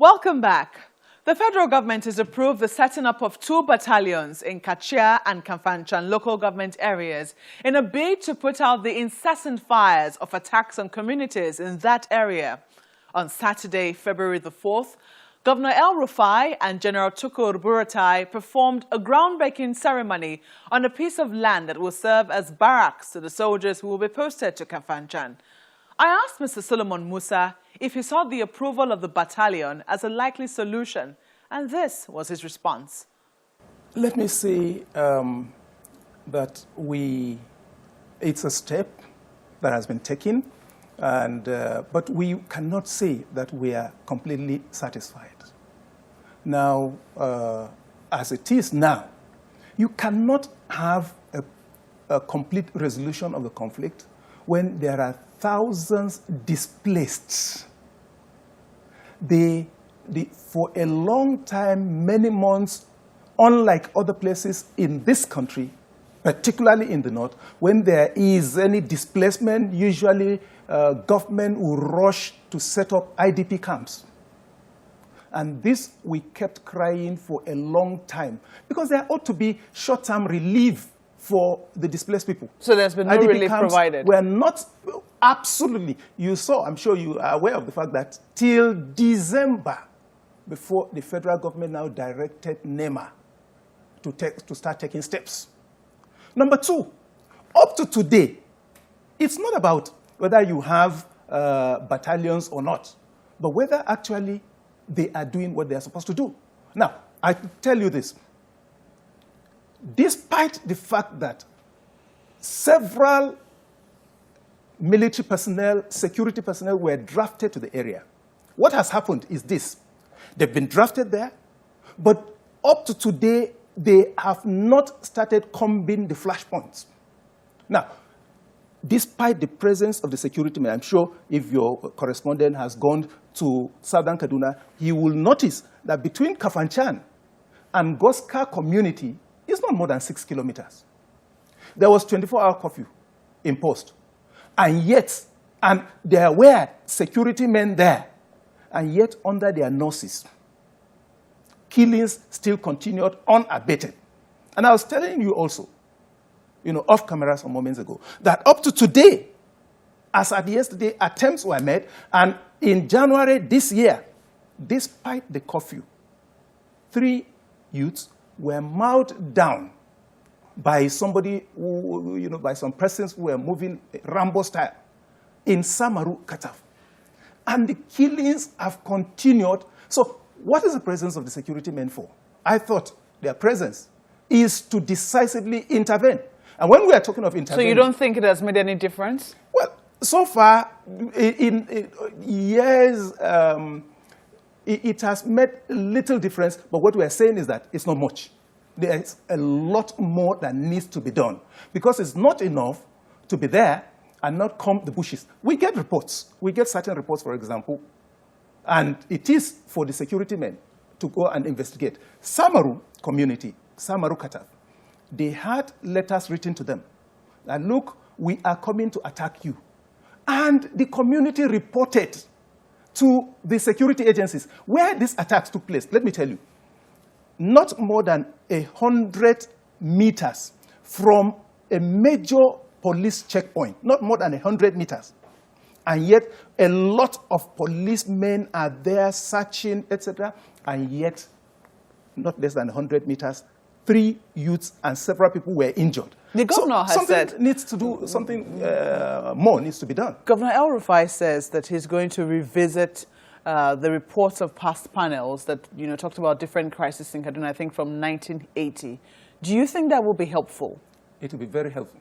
Welcome back. The federal government has approved the setting up of 2 battalions in Kachia and Kafanchan local government areas in a bid to put out the incessant fires of attacks on communities in that area. On Saturday, February the 4th, Governor El Rufai and General Tukur Buratai performed a groundbreaking ceremony on a piece of land that will serve as barracks to the soldiers who will be posted to Kafanchan. I asked Mr. Solomon Musa if he saw the approval of the battalion as a likely solution, and this was his response. Let me say that it's a step that has been taken, but we cannot say that we are completely satisfied. Now, as it is now, you cannot have a complete resolution of the conflict when there are thousands displaced. For a long time, many months, unlike other places in this country, particularly in the north, when there is any displacement, usually government will rush to set up IDP camps. And this we kept crying for a long time, because there ought to be short-term relief for the displaced people. So there's been no IDP relief camps provided? Were not, absolutely. You saw, I'm sure you are aware of the fact that till December, before the federal government now directed NEMA to start taking steps. Number 2, up to today, it's not about whether you have battalions or not, but whether actually they are doing what they are supposed to do. Now, I tell you this. Despite the fact that several military personnel, security personnel were drafted to the area, what has happened is this. They've been drafted there, but up to today, they have not started combing the flashpoints. Now, despite the presence of the security men, I'm sure if your correspondent has gone to southern Kaduna, he will notice that between Kafanchan and Goska community is not more than 6 kilometers. There was 24-hour curfew imposed. And there were security men there. And yet, under their noses, killings still continued unabated. And I was telling you also, off camera some moments ago, that up to today, as at yesterday, attempts were made. And in January this year, despite the curfew, 3 youths were mowed down by somebody who, by some persons who were moving Rambo style in Samaru, Kataf. And the killings have continued. So what is the presence of the security men for? I thought their presence is to decisively intervene. And when we are talking of intervening... So you don't think it has made any difference? Well, so far, in years, it has made little difference. But what we are saying is that it's not much. There is a lot more that needs to be done. Because it's not enough to be there and not comb the bushes. We get reports. We get certain reports, for example, and it is for the security men to go and investigate. Samaru community, Samaru Kataf, they had letters written to them that, look, we are coming to attack you. And the community reported to the security agencies where these attacks took place. Let me tell you, not more than 100 meters from a major police checkpoint, not more than 100 meters. And yet, a lot of policemen are there searching, etc. And yet, not less than 100 meters, 3 youths and several people were injured. The governor has said... Something more needs to be done. Governor El Rufai says that he's going to revisit the reports of past panels that, talked about different crises in Kaduna, I think from 1980. Do you think that will be helpful? It will be very helpful.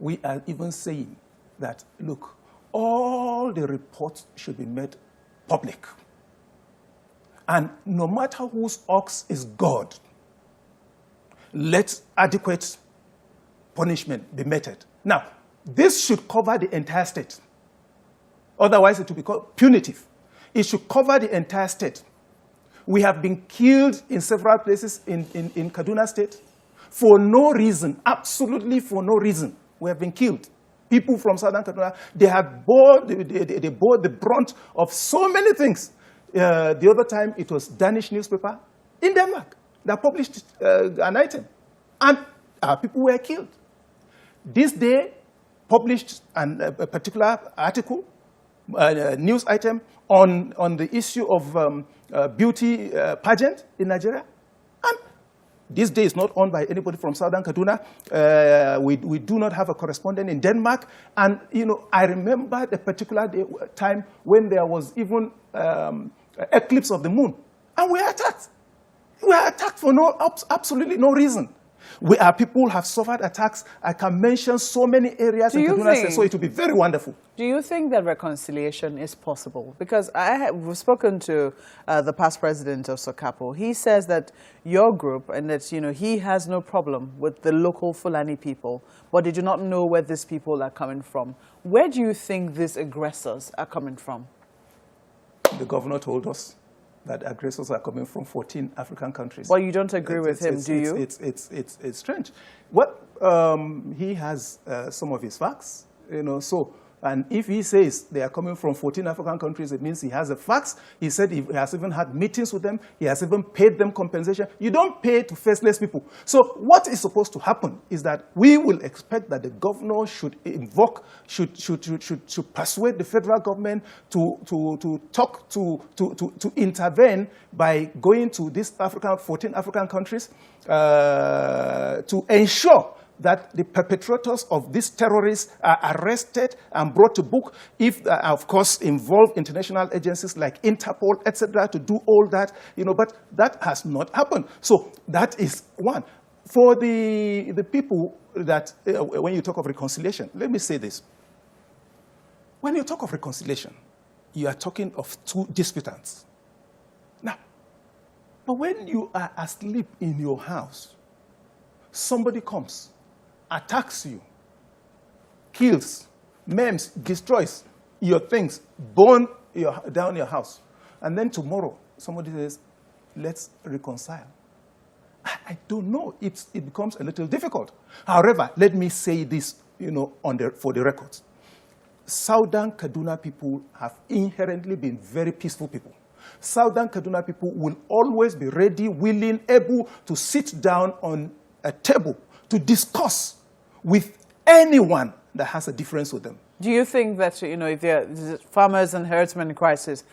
We are even saying that, look, all the reports should be made public. And no matter whose ox is God, let adequate punishment be meted. Now, this should cover the entire state. Otherwise, it will be called punitive. It should cover the entire state. We have been killed in several places in Kaduna State for no reason, absolutely for no reason. We have been killed. People from southern Kaduna, they bore the brunt of so many things. The other time, it was Danish newspaper in Denmark that published an item. And our people were killed. This day published a particular article, news item, on the issue of beauty pageant in Nigeria. And this day is not owned by anybody from Southern Kaduna. We do not have a correspondent in Denmark. And, you know, I remember the particular time when there was even eclipse of the moon. And we were attacked. We were attacked for absolutely no reason. Our people have suffered attacks. I can mention so many areas in Kaduna State, so it will be very wonderful. Do you think that reconciliation is possible? Because we've spoken to the past president of Sokapo. He says that your group, and that, you know, he has no problem with the local Fulani people, but they do not know where these people are coming from. Where do you think these aggressors are coming from? The governor told us that aggressors are coming from 14 African countries. Well, you don't agree with him, do you? It's strange. Well, he has some of his facts, you know, so, and if he says they are coming from 14 African countries, it means he has the facts. He said he has even had meetings with them. He has even paid them compensation. You don't pay to faceless people. So what is supposed to happen is that we will expect that the governor should invoke, should persuade the federal government to intervene by going to these 14 African countries to ensure that the perpetrators of these terrorists are arrested and brought to book, if, of course, involve international agencies like Interpol, etc., to do all that, you know, but that has not happened. So that is one. For the people that, when you talk of reconciliation, let me say this. When you talk of reconciliation, you are talking of two disputants. Now, but when you are asleep in your house, somebody comes, attacks you, kills, maims, destroys your things, burn down your house. And then tomorrow, somebody says, let's reconcile. I don't know. It becomes a little difficult. However, let me say this, you know, for the record. Southern Kaduna people have inherently been very peaceful people. Southern Kaduna people will always be ready, willing, able to sit down on a table to discuss with anyone that has a difference with them. Do you think that, you know, if there are farmers and herdsmen crisis,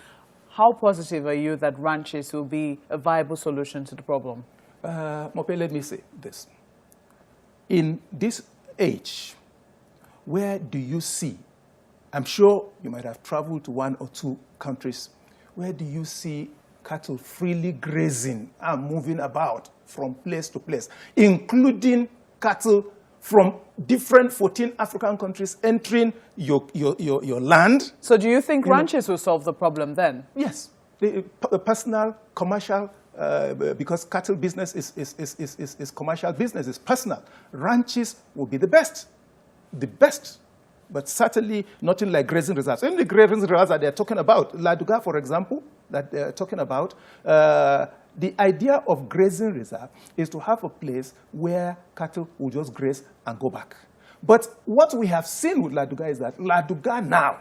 how positive are you that ranches will be a viable solution to the problem? Mope, let me say this. In this age, where do you see, I'm sure you might have traveled to one or two countries, where do you see cattle freely grazing and moving about from place to place, including cattle from different 14 African countries entering your land? So do you think ranches will solve the problem then? Yes. The personal, commercial, because cattle business is commercial business, it's personal. Ranches will be the best, but certainly nothing like grazing reserves. Only grazing reserves that they're talking about, Ladoga, for example, that they're talking about, the idea of grazing reserve is to have a place where cattle will just graze and go back. But what we have seen with Ladoga is that Ladoga now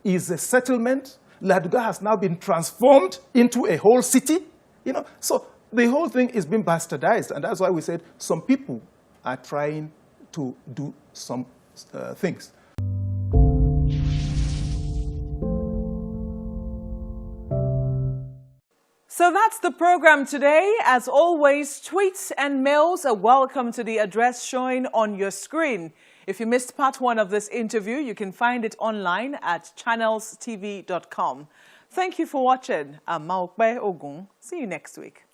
is a settlement. Ladoga has now been transformed into a whole city. You know, so the whole thing is being bastardized, and that's why we said some people are trying to do some things. So that's the program today. As always, tweets and mails are welcome to the address showing on your screen. If you missed part one of this interview, you can find it online at channelstv.com. Thank you for watching. I'm Maokbe Ogun. See you next week.